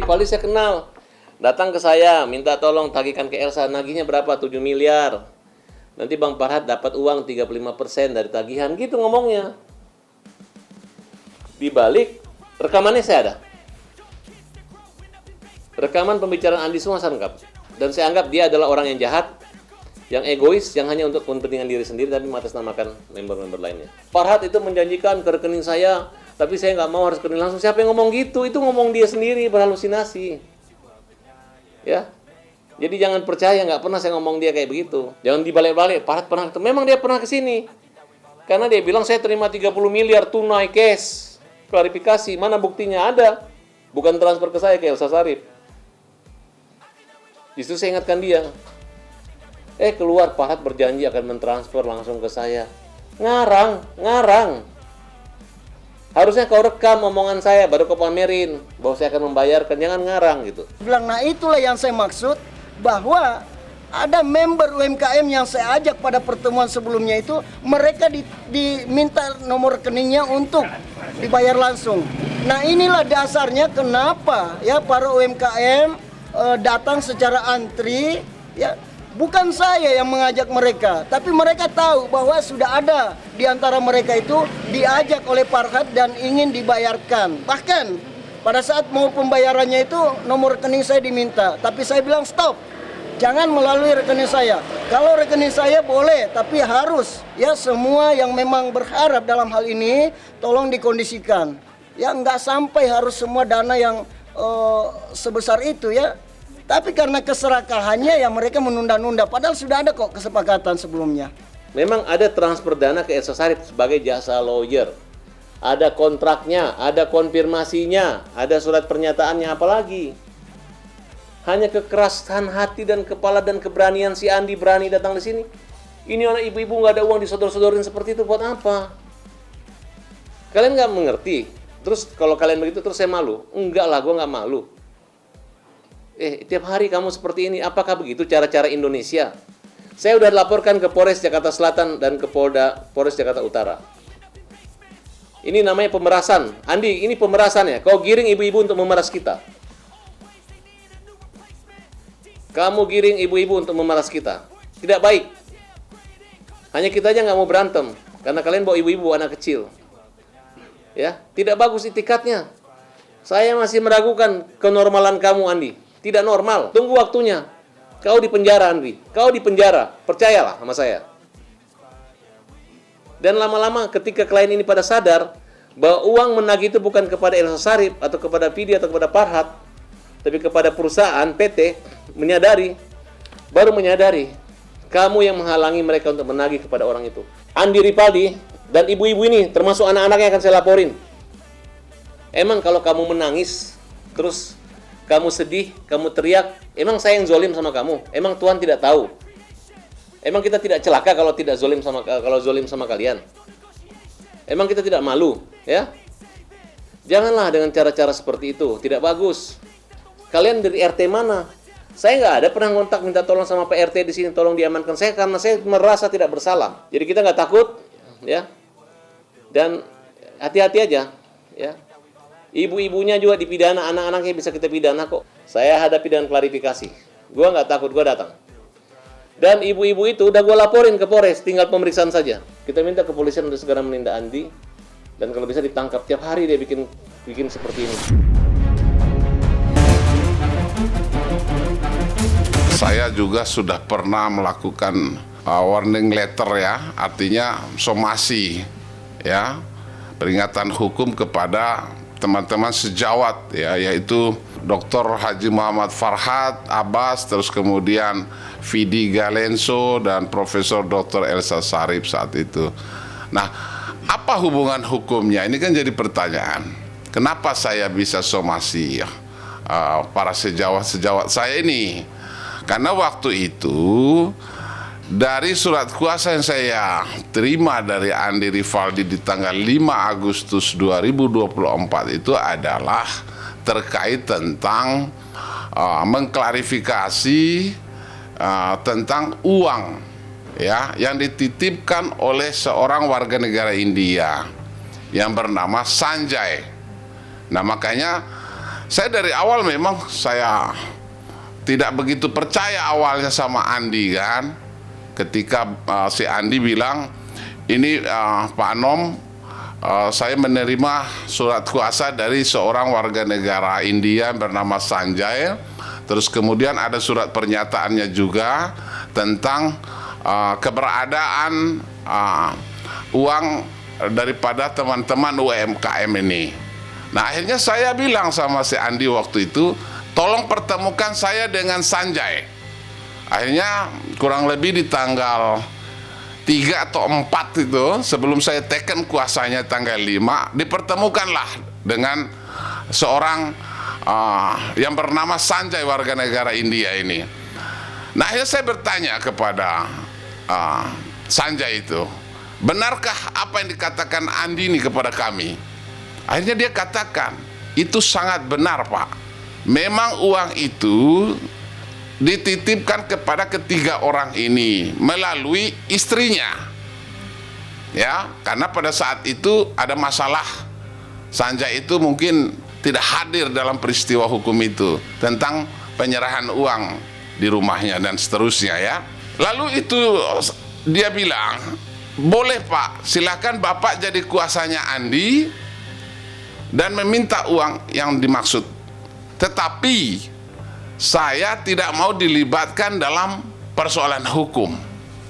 Rivaldi saya kenal. Datang ke saya, minta tolong tagihkan ke Elsa. Nagihnya berapa? 7 miliar. Nanti Bang Farhad dapat uang 35% dari tagihan. Gitu ngomongnya. Di balik, rekamannya saya ada. Rekaman pembicaraan Andi semua saya lengkap. Dan saya anggap dia adalah orang yang jahat, yang egois, yang hanya untuk kepentingan diri sendiri, tapi mengatasnamakan member-member lainnya. Farhad itu menjanjikan ke rekening saya, tapi saya nggak mau harus rekening langsung. Siapa yang ngomong gitu? Itu ngomong dia sendiri, berhalusinasi. Ya, jadi jangan percaya, nggak pernah saya ngomong dia kayak begitu. Jangan dibalik-balik. Farhad pernah, memang dia pernah ke sini. Karena dia bilang saya terima 30 miliar tunai cash. Klarifikasi, mana buktinya? Ada. Bukan transfer ke saya, ke Elsa Sarip. Justru saya ingatkan dia. Keluar Farhad berjanji akan mentransfer langsung ke saya. Ngarang. Harusnya kau rekam omongan saya, baru kau pamerin bahwa saya akan membayarkan. Jangan ngarang gitu. Bilang, nah itulah yang saya maksud, bahwa ada member UMKM yang saya ajak pada pertemuan sebelumnya itu, mereka diminta nomor rekeningnya untuk dibayar langsung. Nah inilah dasarnya kenapa ya para UMKM datang secara antri, ya bukan saya yang mengajak mereka, tapi mereka tahu bahwa sudah ada di antara mereka itu diajak oleh Farhad dan ingin dibayarkan. Bahkan pada saat mau pembayarannya itu nomor rekening saya diminta, tapi saya bilang stop, jangan melalui rekening saya. Kalau rekening saya boleh, tapi harus ya semua yang memang berharap dalam hal ini tolong dikondisikan. Ya nggak sampai harus semua dana yang sebesar itu ya. Tapi karena keserakahannya ya mereka menunda-nunda. Padahal sudah ada kok kesepakatan sebelumnya. Memang ada transfer dana ke Elsa Sarip sebagai jasa lawyer. Ada kontraknya, ada konfirmasinya, ada surat pernyataannya, apalagi. Hanya kekerasan hati dan kepala dan keberanian si Andi berani datang di sini. Ini anak ibu-ibu nggak ada uang disodor-sodorin seperti itu buat apa? Kalian nggak mengerti. Terus kalau kalian begitu terus saya malu? Enggak lah, gue nggak malu. Tiap hari kamu seperti ini, apakah begitu cara-cara Indonesia? Saya udah laporkan ke Polres Jakarta Selatan dan ke Polres Jakarta Utara. Ini namanya pemerasan. Andi, ini pemerasan ya. Kau giring ibu-ibu untuk memeras kita. Kamu giring ibu-ibu untuk memeras kita. Tidak baik. Hanya kita aja nggak mau berantem. Karena kalian bawa ibu-ibu, anak kecil. Ya, tidak bagus itikatnya. Saya masih meragukan kenormalan kamu, Andi. Tidak normal. Tunggu waktunya. Kau di penjara, Andri. Kau di penjara. Percayalah sama saya. Dan lama-lama ketika klien ini pada sadar bahwa uang menagih itu bukan kepada Elsa Sarip atau kepada Vidi atau kepada Farhad, tapi kepada perusahaan PT, baru menyadari kamu yang menghalangi mereka untuk menagih kepada orang itu. Andi Rivaldi dan ibu-ibu ini termasuk anak-anaknya akan saya laporin. Emang kalau kamu menangis terus kamu sedih, kamu teriak, emang saya yang zolim sama kamu? Emang Tuhan tidak tahu? Emang kita tidak celaka kalau zolim sama kalian? Emang kita tidak malu, ya? Janganlah dengan cara-cara seperti itu, tidak bagus. Kalian dari RT mana? Saya nggak ada pernah ngontak minta tolong sama Pak RT di sini, tolong diamankan saya karena saya merasa tidak bersalah. Jadi kita nggak takut, ya. Dan hati-hati aja, ya. Ibu-ibunya juga dipidana, anak-anaknya bisa kita pidana kok. Saya hadapi dengan klarifikasi. Gua nggak takut, gua datang. Dan ibu-ibu itu udah gua laporin ke Polres, tinggal pemeriksaan saja. Kita minta kepolisian untuk segera menindak Andi. Dan kalau bisa ditangkap, tiap hari dia bikin seperti ini. Saya juga sudah pernah melakukan warning letter ya, artinya somasi ya, peringatan hukum kepada teman-teman sejawat ya, yaitu Dr. Haji Muhammad Farhad Abbas, terus kemudian Vidi Galenso dan Profesor Dr. Elsa Sarip saat itu. Nah, apa hubungan hukumnya? Ini kan jadi pertanyaan. Kenapa saya bisa somasi ya, para sejawat saya ini? Karena waktu itu dari surat kuasa yang saya terima dari Andi Rivaldi di tanggal 5 Agustus 2024 itu adalah terkait tentang mengklarifikasi tentang uang ya yang dititipkan oleh seorang warga negara India yang bernama Sanjay. Nah, makanya Saya dari awal memang saya tidak begitu percaya awalnya sama Andi kan. Ketika si Andi bilang, ini Pak Anom, saya menerima surat kuasa dari seorang warga negara India bernama Sanjay. Terus kemudian ada surat pernyataannya juga tentang keberadaan uang daripada teman-teman UMKM ini. Nah, akhirnya saya bilang sama si Andi waktu itu, tolong pertemukan saya dengan Sanjay. Akhirnya kurang lebih di tanggal 3 atau 4 itu, sebelum saya teken kuasanya tanggal 5, dipertemukanlah dengan seorang yang bernama Sanjay, warga negara India ini. Nah, akhirnya saya bertanya kepada Sanjay itu, benarkah apa yang dikatakan Andi ini kepada kami? Akhirnya dia katakan, itu sangat benar Pak. Memang uang itu dititipkan kepada ketiga orang ini melalui istrinya. Ya, karena pada saat itu ada masalah. Sanjay itu mungkin tidak hadir dalam peristiwa hukum itu tentang penyerahan uang di rumahnya dan seterusnya ya. Lalu itu dia bilang, boleh Pak, silakan Bapak jadi kuasanya Andi dan meminta uang yang dimaksud. Tetapi saya tidak mau dilibatkan dalam persoalan hukum.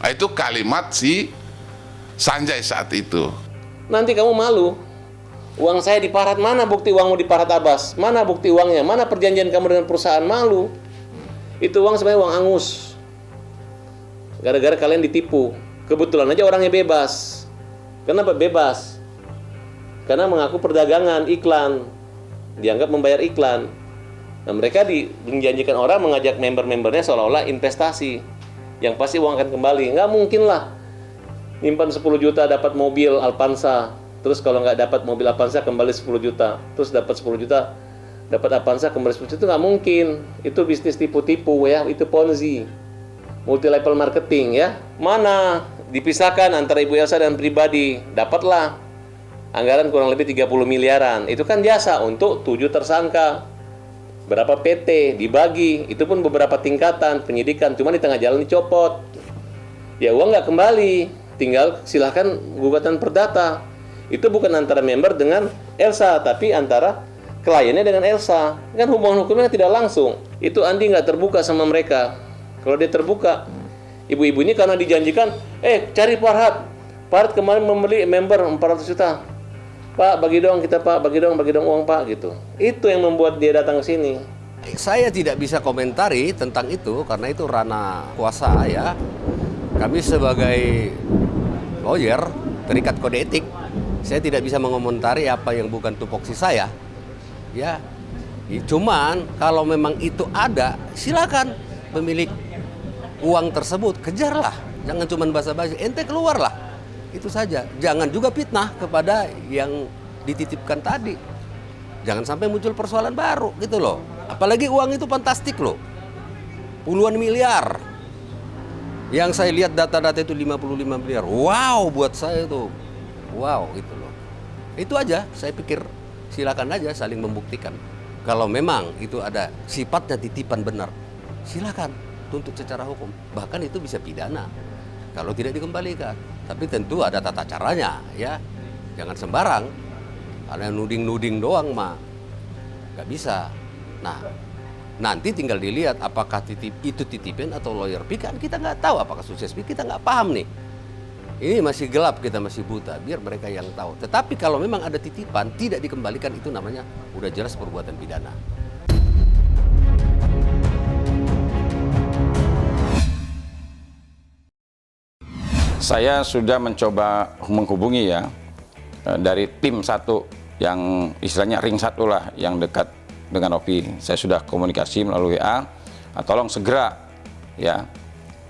Itu kalimat si Sanjay saat itu. Nanti kamu malu. Uang saya diparat, mana bukti uangmu diparat Abbas? Mana bukti uangnya? Mana perjanjian kamu dengan perusahaan? Malu. Itu uang sebenarnya uang angus. Gara-gara kalian ditipu. Kebetulan aja orangnya bebas. Kenapa bebas? Karena mengaku perdagangan, iklan. Dianggap membayar iklan. Nah, mereka menjanjikan orang, mengajak member-membernya seolah-olah investasi. Yang pasti uang akan kembali. Nggak mungkin lah. Nyimpan 10 juta dapat mobil Alpansa. Terus kalau nggak dapat mobil Avanza kembali 10 juta. Terus dapat 10 juta dapat Avanza kembali 10 juta. Itu nggak mungkin. Itu bisnis tipu-tipu ya. Itu Ponzi. Multi level marketing ya. Mana dipisahkan antara Ibu Elsa dan pribadi. Dapatlah anggaran kurang lebih 30 miliaran. Itu kan jasa untuk 7 tersangka. Berapa PT dibagi. Itu pun beberapa tingkatan penyidikan. Cuma di tengah jalan dicopot. Ya uang nggak kembali. Tinggal silahkan gugatan perdata. Itu bukan antara member dengan Elsa, tapi antara kliennya dengan Elsa. Kan hubungan hukumnya tidak langsung. Itu Andi nggak terbuka sama mereka. Kalau dia terbuka, ibu-ibu ini karena dijanjikan, cari Farhad. Farhad kemarin membeli member 400 juta. Pak, bagi dong kita Pak, bagi dong uang Pak gitu. Itu yang membuat dia datang ke sini. Saya tidak bisa komentari tentang itu karena itu ranah kuasa ya. Kami sebagai lawyer, terikat kode etik, saya tidak bisa mengomentari apa yang bukan tupoksi saya. Ya. Cuman kalau memang itu ada, silakan pemilik uang tersebut kejarlah. Jangan cuma basa-basi, ente keluarlah. Itu saja. Jangan juga fitnah kepada yang dititipkan tadi. Jangan sampai muncul persoalan baru gitu loh. Apalagi uang itu fantastik loh. Puluhan miliar. Yang saya lihat data-data itu 55 miliar. Wow, buat saya itu. Wow, gitu loh. Itu aja, saya pikir silakan aja saling membuktikan. Kalau memang itu ada sifatnya titipan benar, silakan tuntut secara hukum. Bahkan itu bisa pidana kalau tidak dikembalikan. Tapi tentu ada tata caranya ya. Jangan sembarang. Ada nuding-nuding doang mah nggak bisa. Nah, nanti tinggal dilihat apakah itu titipin atau lawyer fee, kan kita nggak tahu. Apakah sukses fee, kita nggak paham nih. Ini masih gelap, kita masih buta. Biar mereka yang tahu. Tetapi kalau memang ada titipan tidak dikembalikan, itu namanya udah jelas perbuatan pidana. Saya sudah mencoba menghubungi ya dari tim 1 yang istilahnya ring 1 lah yang dekat dengan Ovi. Saya sudah komunikasi melalui WA. Tolong segera ya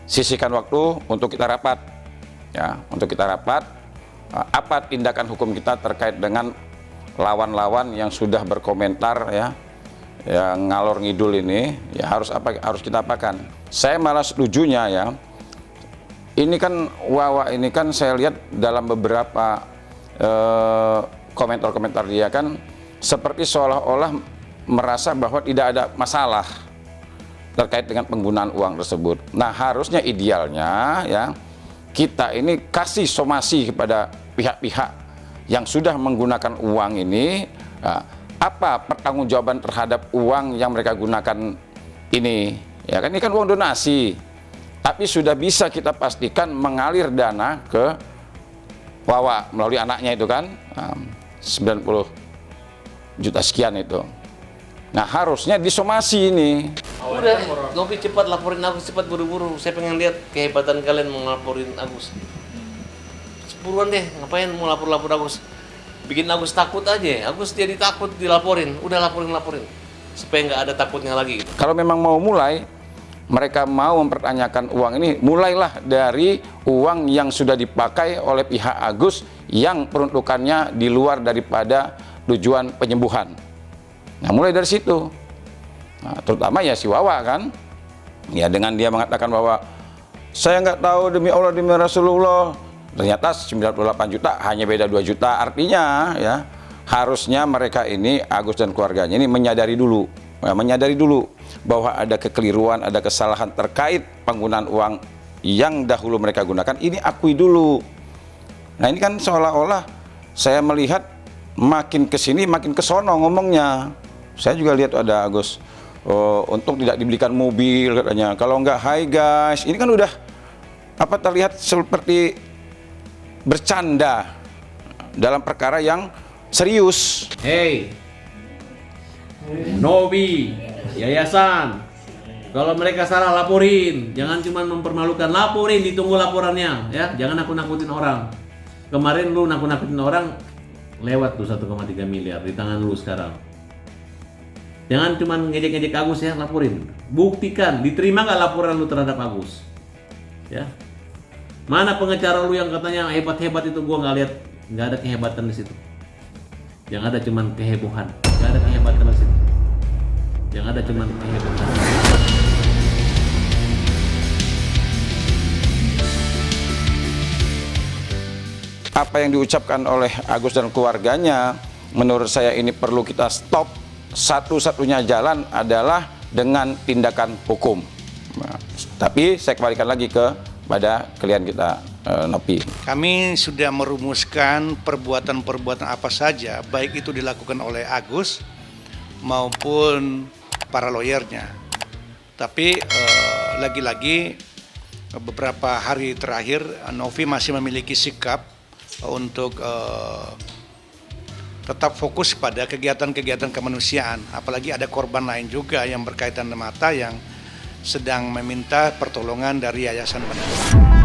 sisihkan waktu untuk kita rapat ya, untuk kita rapat apa tindakan hukum kita terkait dengan lawan-lawan yang sudah berkomentar ya yang ngalor ngidul ini ya, harus kita apakan. Saya malah setujunya ya. Ini kan Wawa ini kan saya lihat dalam beberapa komentar-komentar dia kan seperti seolah-olah merasa bahwa tidak ada masalah terkait dengan penggunaan uang tersebut. Nah, harusnya idealnya ya kita ini kasih somasi kepada pihak-pihak yang sudah menggunakan uang ini, apa pertanggungjawaban terhadap uang yang mereka gunakan ini. Ya kan, ini kan uang donasi, tapi sudah bisa kita pastikan mengalir dana ke Wawa melalui anaknya itu kan, 90 juta sekian itu. Nah, harusnya disomasi ini. Udah, Novi cepat laporin Agus, cepat buru-buru. Saya pengen lihat kehebatan kalian mau laporin Agus. Buruan deh, ngapain mau lapor Agus? Bikin Agus takut aja. Agus jadi takut dilaporin. Udah laporin. Supaya nggak ada takutnya lagi. Gitu. Kalau memang mau mulai, mereka mau mempertanyakan uang ini, mulailah dari uang yang sudah dipakai oleh pihak Agus yang peruntukannya di luar daripada tujuan penyembuhan. Nah, mulai dari situ. Nah, terutama ya si Wawa kan, ya dengan dia mengatakan bahwa saya nggak tahu demi Allah demi Rasulullah, ternyata 98 juta hanya beda 2 juta. Artinya ya harusnya mereka ini, Agus dan keluarganya ini menyadari dulu bahwa ada kekeliruan, ada kesalahan terkait penggunaan uang yang dahulu mereka gunakan. Ini akui dulu. Nah, ini kan seolah-olah saya melihat makin kesini makin kesono ngomongnya. Saya juga lihat ada Agus, untuk tidak dibelikan mobil katanya. Kalau enggak, hai guys, ini kan udah terlihat seperti bercanda dalam perkara yang serius. Hei, Novi, yayasan, kalau mereka salah laporin, jangan cuma mempermalukan, laporin, ditunggu laporannya, ya, jangan nakut-nakutin orang. Kemarin lu nakut-nakutin orang, lewat tuh 1,3 miliar di tangan lu sekarang. Jangan cuma ngejek-ngejek Agus ya, laporin. Buktikan, diterima nggak laporan lu terhadap Agus? Ya. Mana pengacara lu yang katanya hebat-hebat itu, gua nggak lihat, nggak ada kehebatan di situ. Yang ada cuma kehebohan, nggak ada kehebatan di situ. Yang ada cuma kehebohan. Apa yang diucapkan oleh Agus dan keluarganya, menurut saya ini perlu kita stop. Satu-satunya jalan adalah dengan tindakan hukum. Nah, tapi saya kembalikan lagi kepada klien kita, Novi. Kami sudah merumuskan perbuatan-perbuatan apa saja, baik itu dilakukan oleh Agus maupun para lawyernya. Tapi lagi-lagi beberapa hari terakhir Novi masih memiliki sikap untuk tetap fokus pada kegiatan-kegiatan kemanusiaan, apalagi ada korban lain juga yang berkaitan dengan mata yang sedang meminta pertolongan dari Yayasan Bandung.